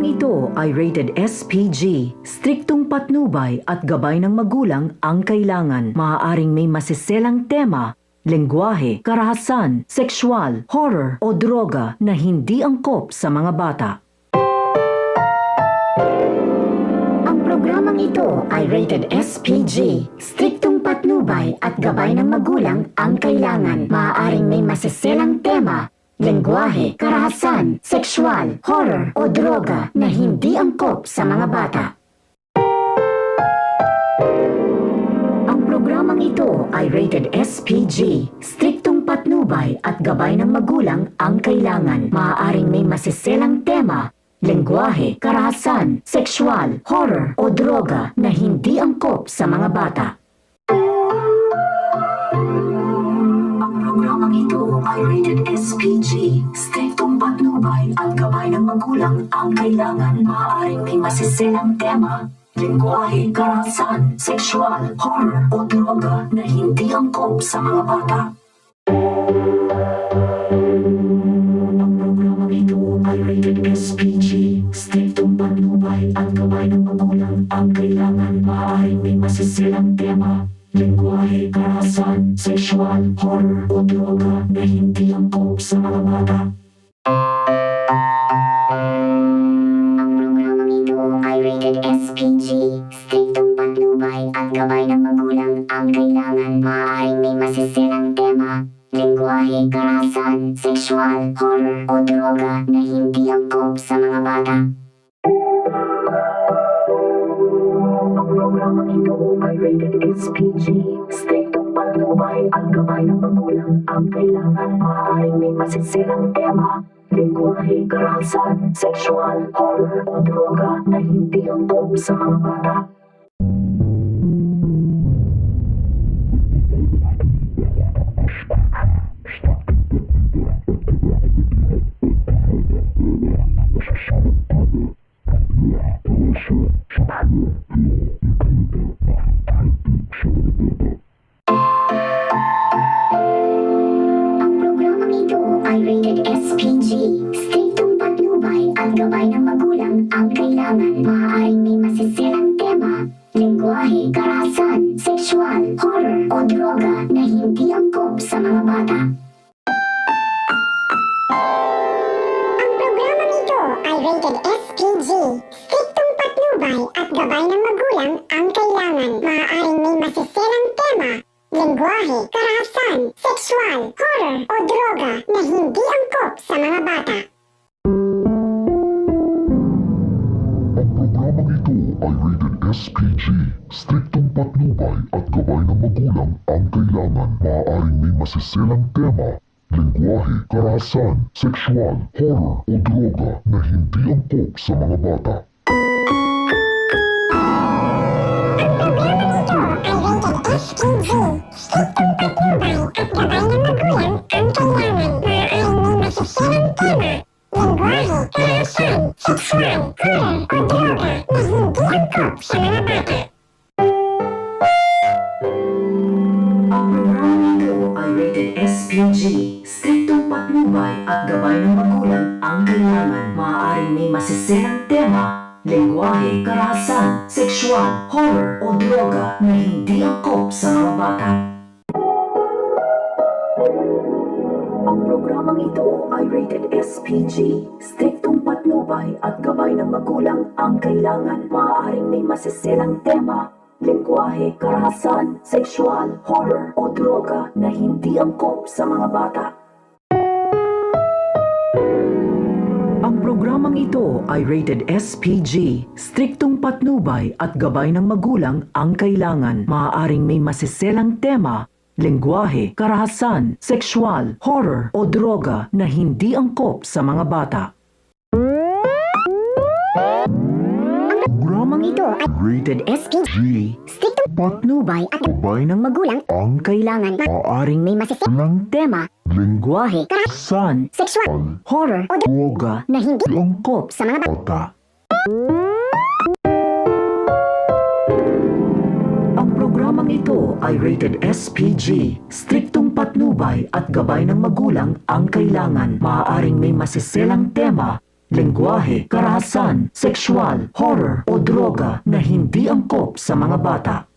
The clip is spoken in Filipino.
programang ito ay rated SPG. Striktong patnubay at gabay ng magulang ang kailangan. Maaaring may masiselang tema, lengguwahe, karahasan, sexual, horror o droga na hindi angkop sa mga bata. Ang programang ito ay rated SPG. Striktong patnubay at gabay ng magulang ang kailangan. Maaaring may masiselang tema, lengguwahe, karahasan, sexual, horror o droga na hindi angkop sa mga bata. Ang programang ito ay rated SPG. Striktong patnubay at gabay ng magulang ang kailangan. Maaaring may masiselang tema, lengguwahe, karahasan, sexual, horror o droga na hindi angkop sa mga bata. Programang ito ay rated SPG. Striktong patnubay at gabay ng magulang ang kailangan. Maaaring may masiselang tema, lengguwahe, karahasan, sexual, horror o droga na hindi angkop sa mga bata. Ang programang ito ay rated SPG. Striktong patnubay at gabay ng magulang ang kailangan. Maaaring may masiselang tema, lengguwahe, karahasan, sexual, horror o droga na hindi angkop sa mga bata. Ang programang ito ay rated SPG. Striktong patnubay at gabay ng magulang ang kailangan. Maaaring may masiselang tema, lengguwahe, karahasan, sexual, horror o droga na hindi angkop sa mga bata. Ang programang ito ay rated SPG. Striktong patnubay at gabay ng magulang ang kailangan. Maaaring may masiselang tema, lengguwahe, karahasan, sexual, horror o droga na hindi angkop sa mga bata. Ang programang ito ay rated SPG. Striktong patnubay at gabay ng magulang ang kailangan. Maaaring may masiselang tema, lengguwahe, karahasan, sexual, horror o droga na hindi angkop sa mga bata. Ang programang ito ay rated SPG. Striktong patnubay at gabay ng magulang ang kailangan. Maaaring may masiselang tema, lengguwahe, karahasan, sexual, horror o droga na hindi angkop sa mga bata. Ang programang ito ay rated SPG. Striktong patnubay at gabay ng magulang ang kailangan. Maaaring may masiselang tema, lengguwahe, karahasan, sexual, horror o droga na hindi angkop sa mga bata. Ang programang ito ay rated SPG. Striktong patnubay at gabay ng magulang ang kailangan. Maaaring may masiselang tema, lengguwahe, karahasan, sexual, horror o droga na hindi angkop sa mga bata. Ang programang ito ay rated SPG. Striktong patnubay at gabay ng magulang ang kailangan. Maaaring may masiselang tema, lengguwahe, karahasan, sexual, horror o droga na hindi angkop sa mga bata. Ang programang ito ay rated SPG. Striktong patnubay at gabay ng magulang ang kailangan. Maaaring may masiselang tema, lengguwahe, karahasan, sexual, horror o droga na hindi angkop sa mga bata. Ang programang ito ay rated SPG. Striktong patnubay at gabay ng magulang ang kailangan. Maaaring may masiselang tema, lengguwahe, karahasan, sexual, horror o droga na hindi angkop sa mga bata. Programang ito ay rated SPG. Striktong Patnubay at gabay ng magulang ang kailangan. maaaring may May masiselang masiselang tema, lengguwahe, karahasan, sexual, horror o droga na hindi angkop sa mga bata. bata. Ang programang ito ay rated SPG. Striktong patnubay at gabay ng magulang ang kailangan. Maaaring may masiselang tema, lengguwahe, karahasan, sexual, horror o droga na hindi angkop sa mga bata.